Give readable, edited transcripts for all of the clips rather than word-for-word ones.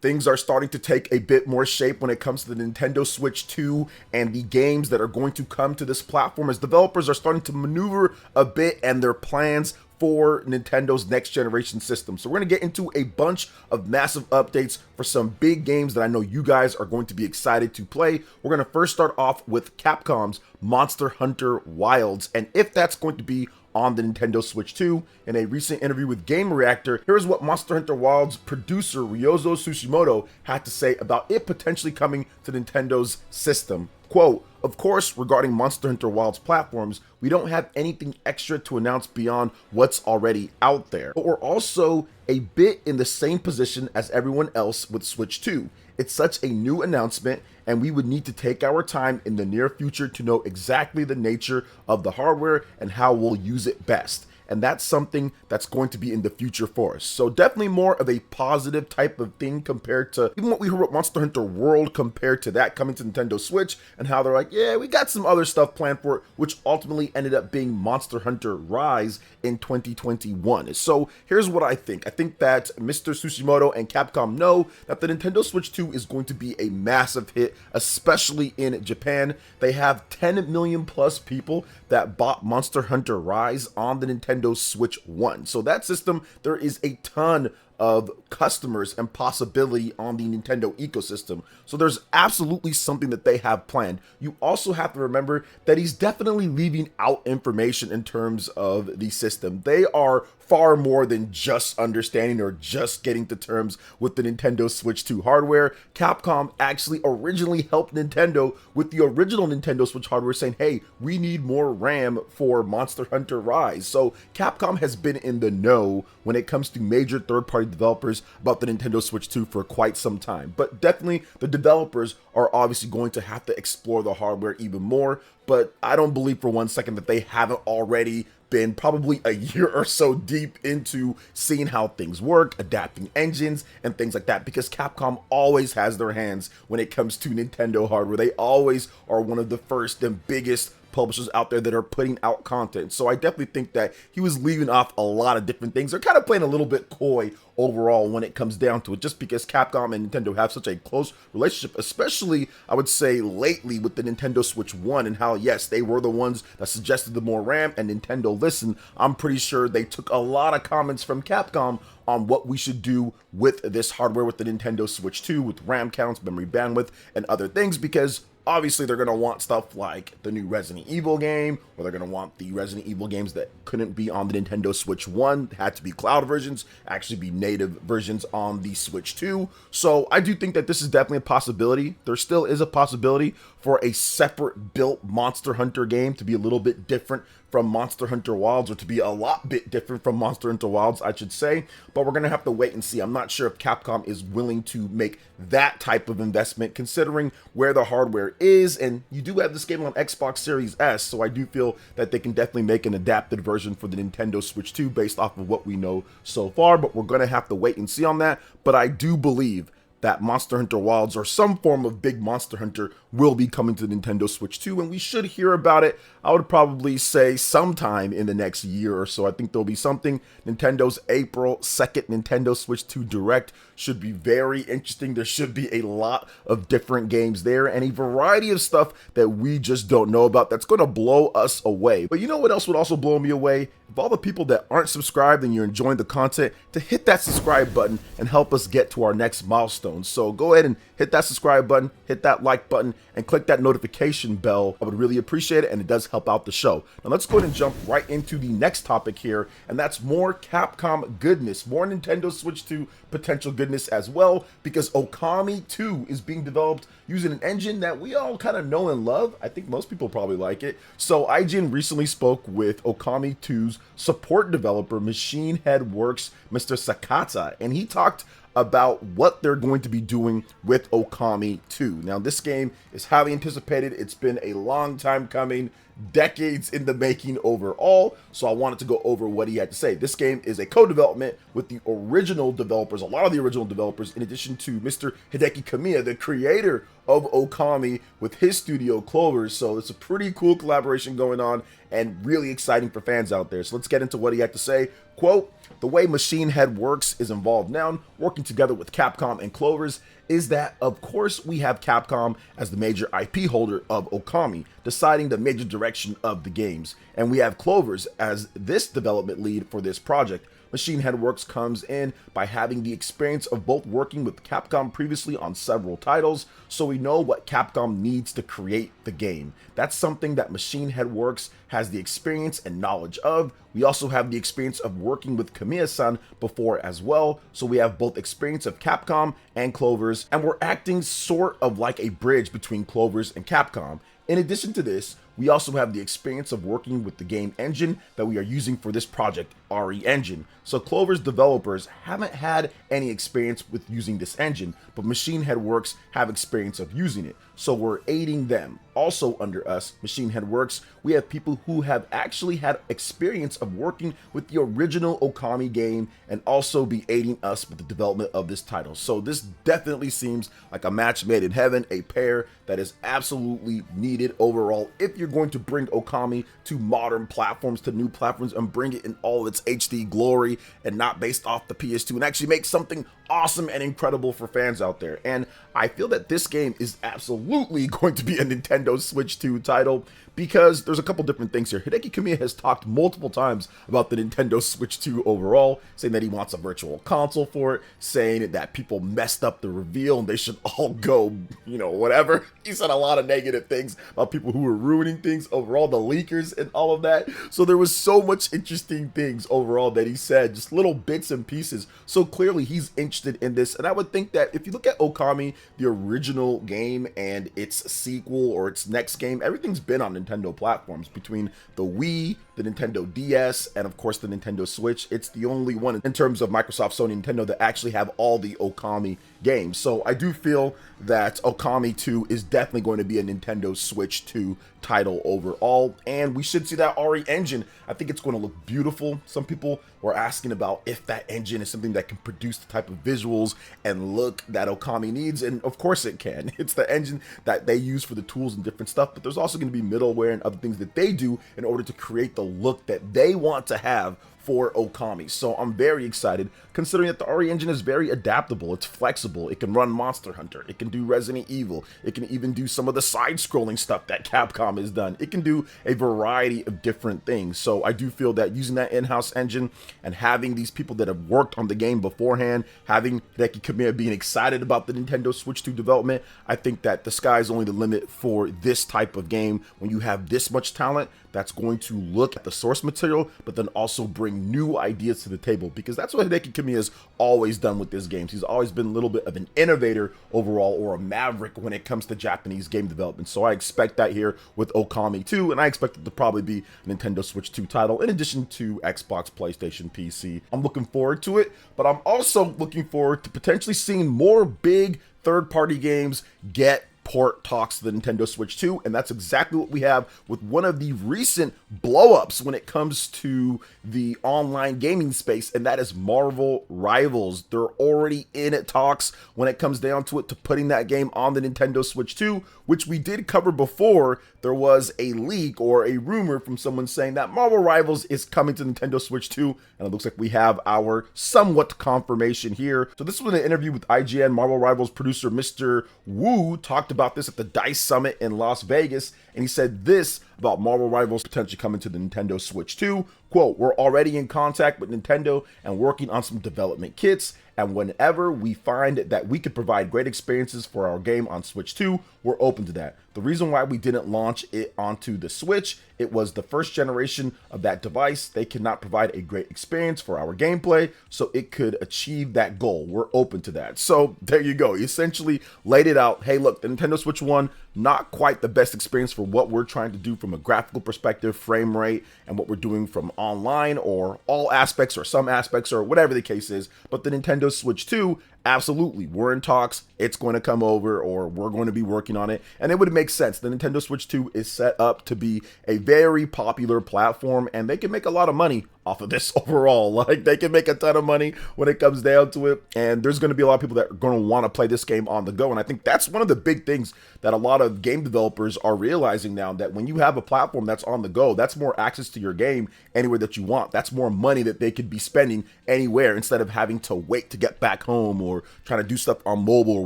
things are starting to take a bit more shape when it comes to the Nintendo Switch 2 and the games that are going to come to this platform, as developers are starting to maneuver a bit and their plans for Nintendo's next generation system. So we're going to get into a bunch of massive updates for some big games that I know you guys are going to be excited to play. We're going to first start off with Capcom's Monster Hunter Wilds, and if that's going to be on the Nintendo Switch 2. In a recent interview with GameReactor, here's what Monster Hunter Wilds producer Ryozo Tsushimoto had to say about it potentially coming to Nintendo's system. Quote, "Of course, regarding Monster Hunter Wilds platforms, we don't have anything extra to announce beyond what's already out there. But we're also a bit in the same position as everyone else with Switch 2. It's such a new announcement, and we would need to take our time in the near future to know exactly the nature of the hardware and how we'll use it best. And that's something that's going to be in the future for us." So definitely more of a positive type of thing compared to even what we heard with Monster Hunter World compared to that coming to Nintendo Switch, and how they're like, yeah, we got some other stuff planned for it, which ultimately ended up being Monster Hunter Rise in 2021. So here's what I think. I think that Mr. Tsushimoto and Capcom know that the Nintendo Switch 2 is going to be a massive hit, especially in Japan. They have 10 million plus people that bought Monster Hunter Rise on the Nintendo Switch 1. So that system, there is a ton of customers and possibility on the Nintendo ecosystem. So there's absolutely something that they have planned. You also have to remember that he's definitely leaving out information in terms of the system. They are far more than just understanding or just getting to terms with the Nintendo Switch 2 hardware. Capcom actually originally helped Nintendo with the original Nintendo Switch hardware, saying, hey, we need more RAM for Monster Hunter Rise. So Capcom has been in the know when it comes to major third-party developers about the Nintendo Switch 2 for quite some time. But definitely the developers are obviously going to have to explore the hardware even more. But I don't believe for one second that they haven't already been probably a year or so deep into seeing how things work, adapting engines and things like that, because Capcom always has their hands when it comes to Nintendo hardware. They always are one of the first and biggest publishers out there that are putting out content. So I definitely think that he was leaving off a lot of different things. They're kind of playing a little bit coy overall when it comes down to it, just because Capcom and Nintendo have such a close relationship, especially I would say lately with the Nintendo Switch 1, and how yes, they were the ones that suggested the more RAM and Nintendo listened. I'm pretty sure they took a lot of comments from Capcom on what we should do with this hardware with the Nintendo Switch 2, with RAM counts, memory bandwidth, and other things, because obviously they're going to want stuff like the new Resident Evil game, or they're going to want the Resident Evil games that couldn't be on the Nintendo Switch 1, had to be cloud versions, actually be native versions on the Switch 2. So I do think that this is definitely a possibility. There still is a possibility for a separate built Monster Hunter game to be a little bit different from Monster Hunter Wilds, or to be a lot bit different from Monster Hunter Wilds, I should say. But we're going to have to wait and see. I'm not sure if Capcom is willing to make that type of investment, considering where the hardware is. And you do have this game on Xbox Series S, so I do feel that they can definitely make an adapted version for the Nintendo Switch 2 based off of what we know so far. But we're going to have to wait and see on that. But I do believe that Monster Hunter Wilds, or some form of big Monster Hunter, will be coming to the Nintendo Switch 2, and we should hear about it, I would probably say, sometime in the next year or so. I think there'll be something. Nintendo's April 2nd Nintendo Switch 2 Direct should be very interesting. There should be a lot of different games there, and a variety of stuff that we just don't know about that's going to blow us away. But you know what else would also blow me away? If all the people that aren't subscribed and you're enjoying the content, to hit that subscribe button and help us get to our next milestone. So go ahead and hit that subscribe button, hit that like button, and click that notification bell. I would really appreciate it, and it does help out the show. Now let's go ahead and jump right into the next topic here, and that's more Capcom goodness, more Nintendo Switch 2 potential goodness as well, because Okami 2 is being developed using an engine that we all kind of know and love. I think most people probably like it. So IGN recently spoke with Okami 2's support developer, Machine Head Works, Mr. Sakata, and he talked about what they're going to be doing with Okami 2. Now, this game is highly anticipated. It's been a long time coming, decades in the making overall, so I wanted to go over what he had to say. This game is a co-development with the original developers, a lot of the original developers, in addition to Mr. Hideki Kamiya, the creator of Okami, with his studio Clover. So it's a pretty cool collaboration going on, and really exciting for fans out there. So let's get into what he had to say. Quote, the way Machine Head Works is involved now, working together with Capcom and Clovers, is that, of course, we have Capcom as the major IP holder of Okami, deciding the major direction of the games, and we have Clovers as this development lead for this project. Machine Head Works comes in by having the experience of both working with Capcom previously on several titles, so we know what Capcom needs to create the game. That's something that Machine Head Works has the experience and knowledge of. We also have the experience of working with Kamiya-san before as well, so we have both experience of Capcom and Clovers, and we're acting sort of like a bridge between Clovers and Capcom. In addition to this, we also have the experience of working with the game engine that we are using for this project, RE Engine. So Clover's developers haven't had any experience with using this engine, but Machine Head Works have experience of using it. So we're aiding them. Also under us, Machine Head Works, we have people who have actually had experience of working with the original Okami game and also be aiding us with the development of this title. So this definitely seems like a match made in heaven, a pair that is absolutely needed overall if you're going to bring Okami to modern platforms, to new platforms, and bring it in all its HD glory and not based off the PS2, and actually make something awesome and incredible for fans out there. And I feel that this game is absolutely going to be a Nintendo Switch 2 title, because there's a couple different things here. Hideki Kamiya has talked multiple times about the Nintendo Switch 2 overall, saying that he wants a virtual console for it, saying that people messed up the reveal and they should all go, whatever. He said a lot of negative things about people who were ruining things overall, the leakers and all of that. So there was so much interesting things overall that he said, just little bits and pieces. So clearly he's interested in this, and I would think that if you look at Okami, the original game, and its sequel or its next game, everything's been on Nintendo platforms. Between the Wii, the Nintendo DS, and of course the Nintendo Switch, it's the only one in terms of Microsoft, Sony, Nintendo that actually have all the Okami games. So I do feel that Okami 2 is definitely going to be a Nintendo Switch 2 title overall, and we should see that RE engine. I think it's going to look beautiful. Some people were asking about if that engine is something that can produce the type of visuals and look that Okami needs, and of course it can. It's the engine that they use for the tools and different stuff, but there's also going to be middleware and other things that they do in order to create the look that they want to have for Okami. So I'm very excited, considering that the RE engine is very adaptable, it's flexible, it can run Monster Hunter, it can do Resident Evil, it can even do some of the side-scrolling stuff that Capcom has done, it can do a variety of different things. So I do feel that using that in-house engine and having these people that have worked on the game beforehand, having Hideki Kamiya being excited about the Nintendo Switch 2 development, I think that the sky's only the limit for this type of game when you have this much talent that's going to look at the source material, but then also bring new ideas to the table, because that's what Hideki Kamiya has always done with his games. He's always been a little bit of an innovator overall, or a maverick when it comes to Japanese game development. So I expect that here with Okami 2, and I expect it to probably be a Nintendo Switch 2 title in addition to Xbox, PlayStation, PC. I'm looking forward to it, but I'm also looking forward to potentially seeing more big third-party games get port talks to the Nintendo Switch 2, and that's exactly what we have with one of the recent blow-ups when it comes to the online gaming space, and that is Marvel Rivals. They're already in at talks when it comes down to it to putting that game on the Nintendo Switch 2, which we did cover before. There was a leak or a rumor from someone saying that Marvel Rivals is coming to Nintendo Switch 2, and it looks like we have our somewhat confirmation here. So this was an interview with IGN. Marvel Rivals producer Mr. Wu talked about this at the DICE Summit in Las Vegas, and he said this about Marvel Rivals potentially coming to the Nintendo Switch 2. Quote, we're already in contact with Nintendo and working on some development kits, and whenever we find that we could provide great experiences for our game on Switch 2, we're open to that. The reason why we didn't launch it onto the Switch, it was the first generation of that device. They could not provide a great experience for our gameplay, so it could achieve that goal. We're open to that. So there you go. He essentially laid it out. Hey, look, the Nintendo Switch 1, not quite the best experience for what we're trying to do from a graphical perspective, frame rate, and what we're doing from online, or all aspects or some aspects, or whatever the case is. But the Nintendo Switch 2 absolutely, we're in talks, it's going to come over, or we're going to be working on it. And it would make sense. The Nintendo Switch 2 is set up to be a very popular platform, and they can make a lot of money off of this overall. Like, they can make a ton of money when it comes down to it, and there's going to be a lot of people that are going to want to play this game on the go. And I think that's one of the big things that a lot of game developers are realizing now, that when you have a platform that's on the go, that's more access to your game anywhere that you want. That's more money that they could be spending anywhere, instead of having to wait to get back home or trying to do stuff on mobile or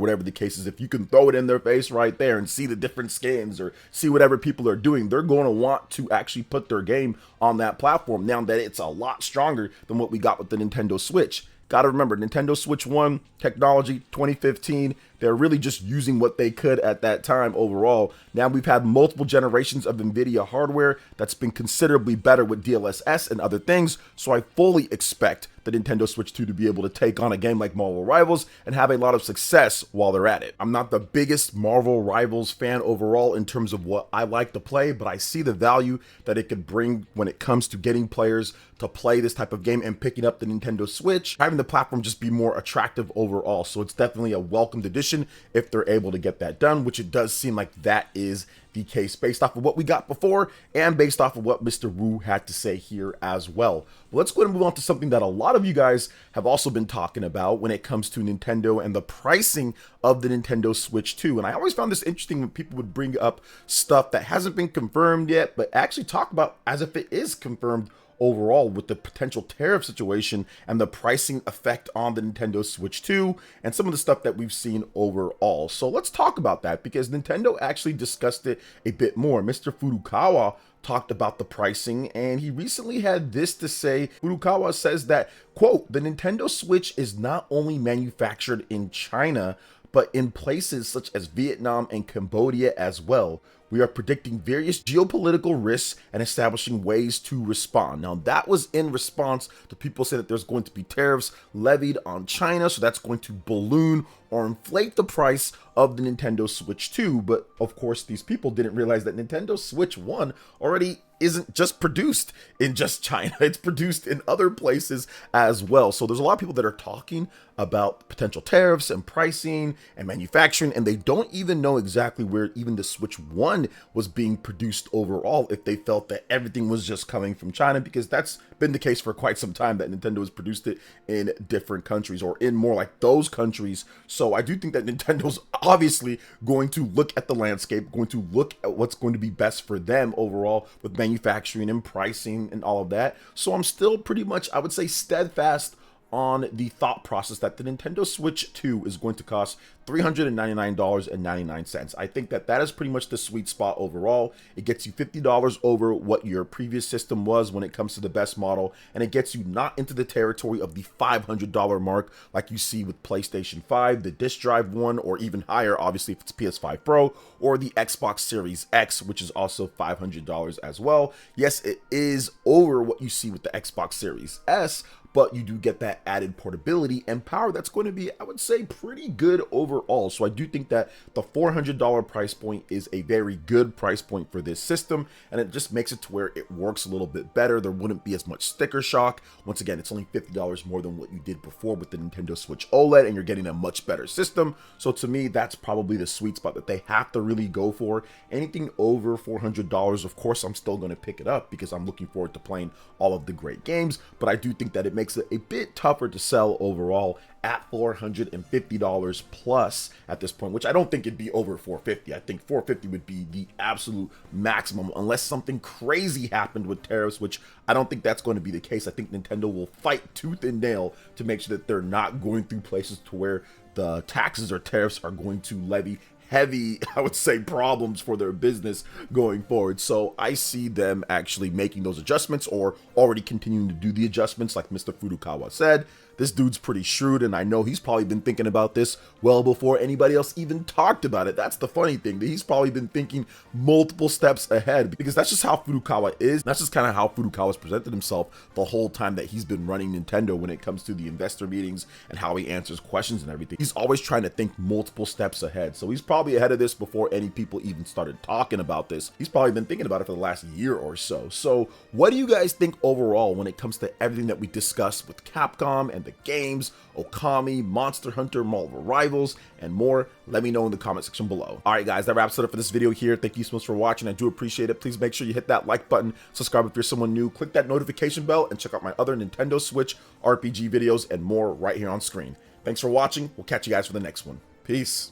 whatever the case is. If you can throw it in their face right there and see the different skins or see whatever people are doing, they're going to want to actually put their game on that platform now that it's a lot stronger than what we got with the Nintendo Switch. Got to remember, Nintendo Switch 1 technology, 2015, they're really just using what they could at that time overall. Now we've had multiple generations of NVIDIA hardware that's been considerably better with DLSS and other things, so I fully expect the Nintendo Switch 2 to be able to take on a game like Marvel Rivals and have a lot of success while they're at it. I'm not the biggest Marvel Rivals fan overall in terms of what I like to play, but I see the value that it could bring when it comes to getting players to play this type of game and picking up the Nintendo Switch, having the platform just be more attractive overall. So it's definitely a welcomed addition if they're able to get that done, which it does seem like that is the case based off of what we got before and based off of what Mr. Wu had to say here as well. But let's go ahead and move on to something that a lot of you guys have also been talking about when it comes to Nintendo and the pricing of the Nintendo Switch 2. And I always found this interesting when people would bring up stuff that hasn't been confirmed yet, but actually talk about as if it is confirmed overall, with the potential tariff situation and the pricing effect on the Nintendo Switch 2 and some of the stuff that we've seen overall. So let's talk about that, because Nintendo actually discussed it a bit more. Mr. Furukawa talked about the pricing, and he recently had this to say. Furukawa says that, quote, "The Nintendo Switch is not only manufactured in China, but in places such as Vietnam and Cambodia as well. We are predicting various geopolitical risks and establishing ways to respond." Now, that was in response to people saying that there's going to be tariffs levied on China, so that's going to balloon or inflate the price of the Nintendo Switch 2. But of course, these people didn't realize that Nintendo Switch 1 already isn't just produced in just China, it's produced in other places as well. So there's a lot of people that are talking about potential tariffs and pricing and manufacturing, and they don't even know exactly where even the Switch 1 was being produced overall, if they felt that everything was just coming from China, because that's been the case for quite some time, that Nintendo has produced it in different countries, or in more like those countries. So I do think that Nintendo's obviously going to look at the landscape, going to look at what's going to be best for them overall with manufacturing and pricing and all of that. So I'm still pretty much, I would say, steadfast on the thought process that the Nintendo Switch 2 is going to cost $399.99. I think that that is pretty much the sweet spot overall. It gets you $50 over what your previous system was when it comes to the best model, and it gets you not into the territory of the $500 mark like you see with PlayStation 5, the disc drive one, or even higher, obviously, if it's PS5 Pro, or the Xbox Series X, which is also $500 as well. Yes, it is over what you see with the Xbox Series S, but you do get that added portability and power that's going to be, I would say, pretty good overall. So I do think that the $400 price point is a very good price point for this system, and it just makes it to where it works a little bit better. There wouldn't be as much sticker shock. Once again, it's only $50 more than what you did before with the Nintendo Switch OLED, and you're getting a much better system. So to me, that's probably the sweet spot that they have to really go for. Anything over $400, of course, I'm still going to pick it up because I'm looking forward to playing all of the great games, but I do think that it makes it a bit tougher to sell overall at $450 plus at this point, which I don't think it'd be over $450. I think $450 would be the absolute maximum unless something crazy happened with tariffs, which I don't think that's going to be the case. I think Nintendo will fight tooth and nail to make sure that they're not going through places to where the taxes or tariffs are going to levy heavy, I would say, problems for their business going forward. So I see them actually making those adjustments, or already continuing to do the adjustments like Mr. Furukawa said. This dude's pretty shrewd, and I know he's probably been thinking about this well before anybody else even talked about it. That's the funny thing, that he's probably been thinking multiple steps ahead, because that's just how Furukawa is. That's just kind of how Furukawa's presented himself the whole time that he's been running Nintendo when it comes to the investor meetings and how he answers questions and everything. He's always trying to think multiple steps ahead. So he's probably ahead of this before any people even started talking about this. He's probably been thinking about it for the last year or so. So what do you guys think overall when it comes to everything that we discussed with Capcom and the the games, Okami, Monster Hunter, Marvel Rivals, and more? Let me know in the comment section below. Alright guys, that wraps it up for this video here. Thank you so much for watching. I do appreciate it. Please make sure you hit that like button, subscribe if you're someone new, click that notification bell, and check out my other Nintendo Switch RPG videos and more right here on screen. Thanks for watching. We'll catch you guys for the next one. Peace.